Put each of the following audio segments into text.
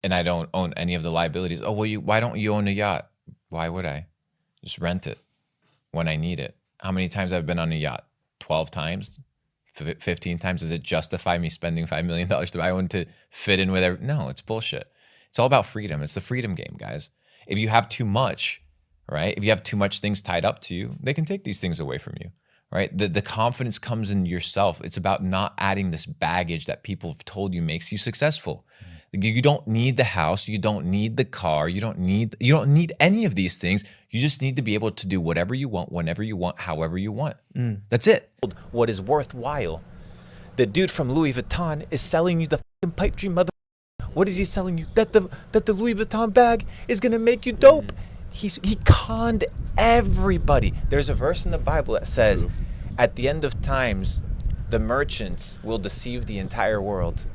and I don't own any of the liabilities. Oh, well, why don't you own a yacht? Why would I? Just rent it when I need it. How many times I've been on a yacht? 12 times? 15 times? Does it justify me spending $5 million to buy one to fit in with everything? No, it's bullshit. It's all about freedom. It's the freedom game, guys. If you have too much, right? If you have too much things tied up to you, they can take these things away from you, right? The confidence comes in yourself. It's about not adding this baggage that people have told you makes you successful. You don't need the house. You don't need the car. You don't need any of these things. You just need to be able to do whatever you want, whenever you want, however you want. That's it. What is worthwhile? The dude from Louis Vuitton is selling you the fucking pipe dream, mother. What is he selling you? That the Louis Vuitton bag is gonna make you dope. He conned everybody. There's a verse in the Bible that says, at the end of times, the merchants will deceive the entire world.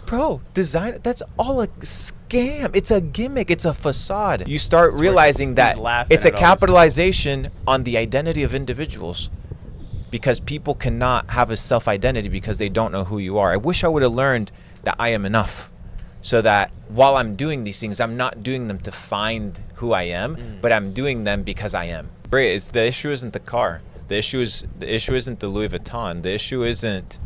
Bro, design, that's all a scam. It's a gimmick. It's a facade. You start realizing that it's a capitalization on the identity of individuals, because people cannot have a self-identity because they don't know who you are. I wish I would have learned that I am enough, so that while I'm doing these things, I'm not doing them to find who I am, but I'm doing them because I am. The issue isn't the car. The issue isn't the Louis Vuitton. The issue isn't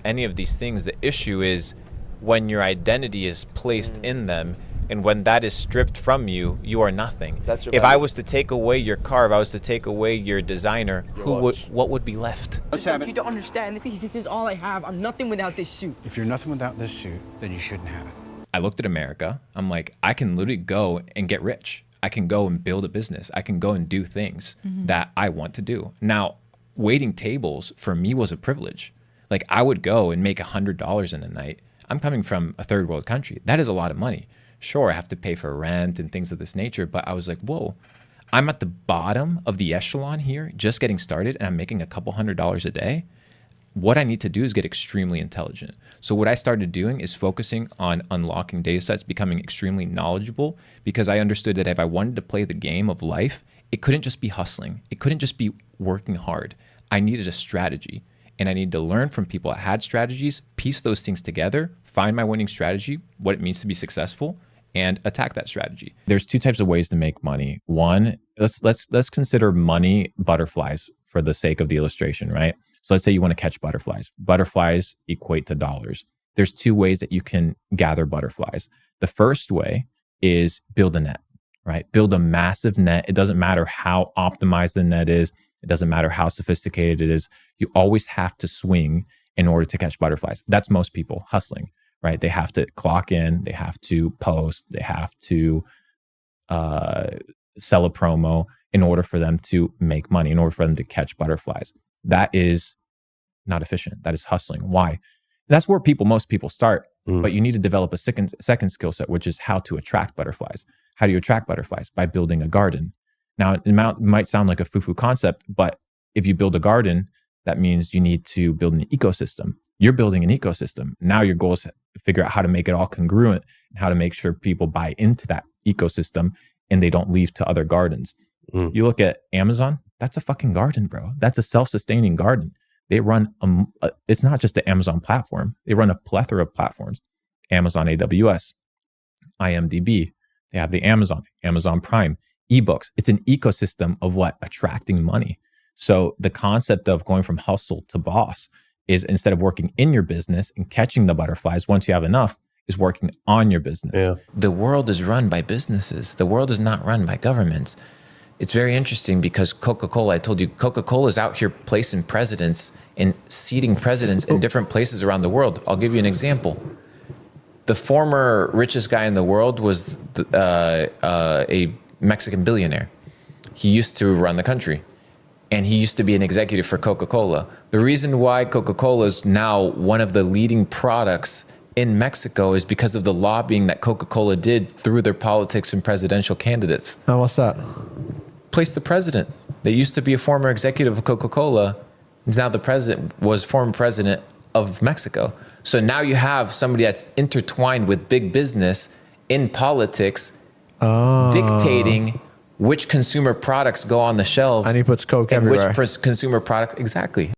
any of these things. The issue is when your identity is placed in them, and when that is stripped from you, you are nothing. If I was to take away your car, if I was to take away your designer, what would be left? You don't understand. The thing is, this is all I have. I'm nothing without this suit. If you're nothing without this suit, then you shouldn't have it. I looked at America. I'm like, I can literally go and get rich. I can go and build a business. I can go and do things that I want to do. Now, waiting tables for me was a privilege. Like, I would go and make $100 in a night. I'm coming from a third world country. That is a lot of money. Sure, I have to pay for rent and things of this nature, but I was like, whoa, I'm at the bottom of the echelon here, just getting started, and I'm making a couple $100s a day. What I need to do is get extremely intelligent. So what I started doing is focusing on unlocking data sets, becoming extremely knowledgeable, because I understood that if I wanted to play the game of life, it couldn't just be hustling. It couldn't just be working hard. I needed a strategy, and I needed to learn from people that had strategies, piece those things together, find my winning strategy, what it means to be successful, and attack that strategy. There's two types of ways to make money. One, let's consider money butterflies for the sake of the illustration, right? So let's say you want to catch butterflies. Butterflies equate to dollars. There's two ways that you can gather butterflies. The first way is build a net, right? Build a massive net. It doesn't matter how optimized the net is. It doesn't matter how sophisticated it is. You always have to swing in order to catch butterflies. That's most people hustling, right? They have to clock in, they have to post, they have to sell a promo in order for them to make money, in order for them to catch butterflies. That is not efficient. That is hustling. Why? That's where most people start, but you need to develop a second skill set, which is how to attract butterflies. How do you attract butterflies? By building a garden. Now, it might sound like a foo-foo concept, but if you build a garden, that means you need to build an ecosystem. You're building an ecosystem. Now your goal is to figure out how to make it all congruent and how to make sure people buy into that ecosystem and they don't leave to other gardens. You look at Amazon, that's a fucking garden, bro. That's a self-sustaining garden. They run, it's not just the Amazon platform. They run a plethora of platforms. Amazon AWS, IMDb, they have the Amazon Prime, ebooks. It's an ecosystem of what? Attracting money. So the concept of going from hustle to boss is, instead of working in your business and catching the butterflies, once you have enough, is working on your business. Yeah. The world is run by businesses. The world is not run by governments. It's very interesting because Coca-Cola, I told you, Coca-Cola is out here placing presidents and seating presidents in different places around the world. I'll give you an example. The former richest guy in the world was a Mexican billionaire. He used to run the country, and he used to be an executive for Coca-Cola. The reason why Coca-Cola is now one of the leading products in Mexico is because of the lobbying that Coca-Cola did through their politics and presidential candidates. Oh, what's that? Place the president. They used to be a former executive of Coca-Cola. Now the president was former president of Mexico. So now you have somebody that's intertwined with big business in politics, dictating which consumer products go on the shelves. And he puts Coke everywhere. Which consumer product, exactly.